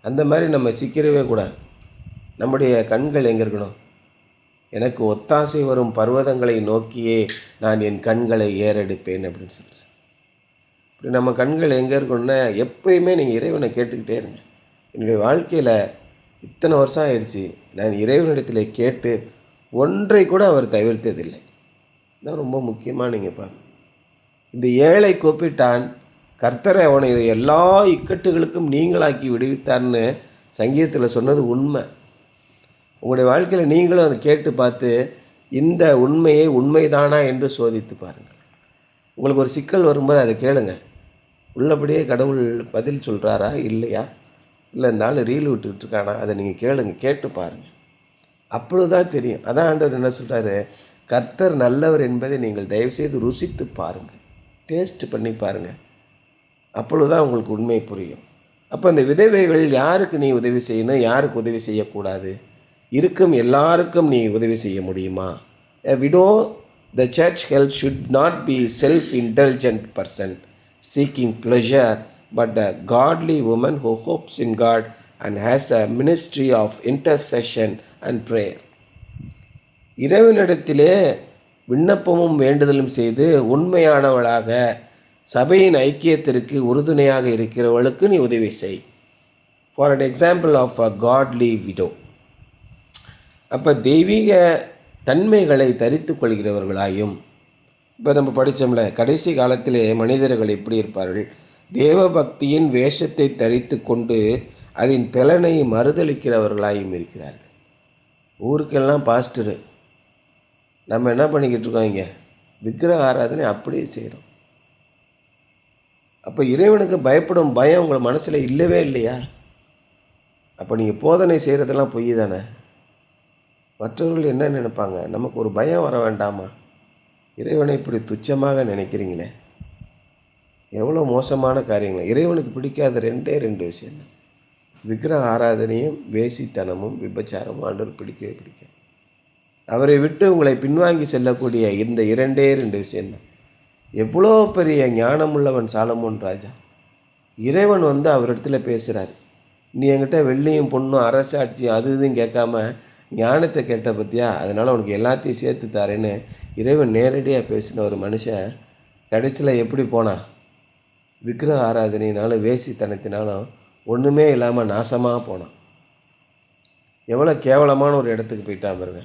அந்த மாதிரி நம்ம சிக்கிறவே கூடாது. நம்முடைய கண்கள் எங்கே இருக்கணும்? எனக்கு ஒத்தாசை வரும் பர்வதங்களை நோக்கியே நான் என் கண்களை ஏறெடுப்பேன் அப்படின்னு சொல்கிறேன். இப்படி நம்ம கண்கள் எங்கே இருக்கணும்னா, எப்பயுமே நீங்கள் இறைவனை கேட்டுக்கிட்டே இருங்க. என்னுடைய வாழ்க்கையில் இத்தனை வருஷம் ஆயிடுச்சு, நான் இறைவனிடத்தில் கேட்டு ஒன்றை கூட அவர் தவிர்த்ததில்லை. இதுதான் ரொம்ப முக்கியமாக நீங்கள் பாருங்கள். இந்த ஏழை கூப்பிட்டான், கர்த்தரை அவனை எல்லா இக்கட்டுகளுக்கும் நீங்களாக்கி விடுவித்தார்னு சங்கீதத்தில் சொன்னது உண்மை. உங்களுடைய வாழ்க்கையில் நீங்களும் அதை கேட்டு பார்த்து இந்த உண்மையை உண்மைதானா என்று சோதித்து பாருங்கள். உங்களுக்கு ஒரு சிக்கல் வரும்போது அதை கேளுங்க. உள்ளபடியே கடவுள் பதில் சொல்கிறாரா இல்லையா, இல்லை இந்த ஆள் ரீல் விட்டுக்கிட்டு இருக்கானா, அதை நீங்கள் கேளுங்க, கேட்டு பாருங்கள். அப்பொழுதுதான் தெரியும். அதான் ஆண்டவர் என்ன சொல்கிறாரு, கர்த்தர் நல்லவர் என்பதை நீங்கள் தயவுசெய்து ருசித்து பாருங்கள், டேஸ்ட் பண்ணி பாருங்கள். அப்பொழுதுதான் உங்களுக்கு உண்மை புரியும். அப்போ இந்த விதவைகள் யாருக்கு நீ உதவி செய்யணும், யாருக்கு உதவி செய்யக்கூடாது, இருக்கும் எல்லாருக்கும் நீ உதவி செய்ய முடியுமா? A widow the church help should not be self-indulgent person seeking pleasure, but a godly woman who hopes in God and has a ministry of intercession and prayer. இறைவனிடத்திலே விண்ணப்பமும் வேண்டுதலும் செய்து உண்மையானவளாக சபையின் ஐக்கியத்திற்கு உறுதுணையாக இருக்கிறவளுக்கு நீ உதவி செய். For an example of a godly widow. அப்போ தெய்வீக தன்மைகளை தரித்து கொள்கிறவர்களாயும், இப்போ நம்ம படித்தோம்ல, கடைசி காலத்திலே மனிதர்கள் எப்படி இருப்பார்கள், தேவபக்தியின் வேஷத்தை தரித்து கொண்டு அதன் பலனை மறுதளிக்கிறவர்களாயும் இருக்கிறார்கள். ஊருக்கெல்லாம் பாஸ்டரு, நம்ம என்ன பண்ணிக்கிட்டு இருக்கோம், இங்கே விக்கிரக ஆராதனை அப்படியே செய்கிறோம். அப்போ இறைவனுக்கு பயப்படும் பயம் உங்கள் மனசில் இல்லவே இல்லையா? அப்போ நீங்கள் போதனை செய்கிறதெல்லாம் பொய் தானே. மற்றவர்கள் என்ன நினைப்பாங்க, நமக்கு ஒரு பயம் வர வேண்டாமா? இறைவனை இப்படி துச்சமாக நினைக்கிறீங்களே, எவ்வளோ மோசமான காரியங்கள். இறைவனுக்கு பிடிக்காத ரெண்டு விஷயந்தான், விக்கிரக ஆராதனையும் வேசித்தனமும் விபச்சாரமும். ஆண்டவர் பிடிக்கவே பிடிக்காது. அவரை விட்டு உங்களை பின்வாங்கி செல்லக்கூடிய இந்த ரெண்டு விஷயந்தான். எவ்வளோ பெரிய ஞானமுள்ளவன் சாலமோன் ராஜா. இறைவன் அவரிடத்துல பேசுகிறார், நீ என்கிட்ட வெள்ளியும் பொண்ணும் அரசாட்சி அது இதுன்னு கேட்காம ஞானத்தை கேட்ட பற்றியா, அதனால் உனக்கு எல்லாத்தையும் சேர்த்து தரேன்னு இறைவன் நேரடியாக பேசின ஒரு மனுஷன் கடைசியில் எப்படி போனான்? விக்கிரக ஆராதனையினாலும் வேசித்தனத்தினாலும் ஒன்றுமே இல்லாமல் நாசமாக போனான். எவ்வளோ கேவலமான ஒரு இடத்துக்கு போயிட்டான் பாருங்க.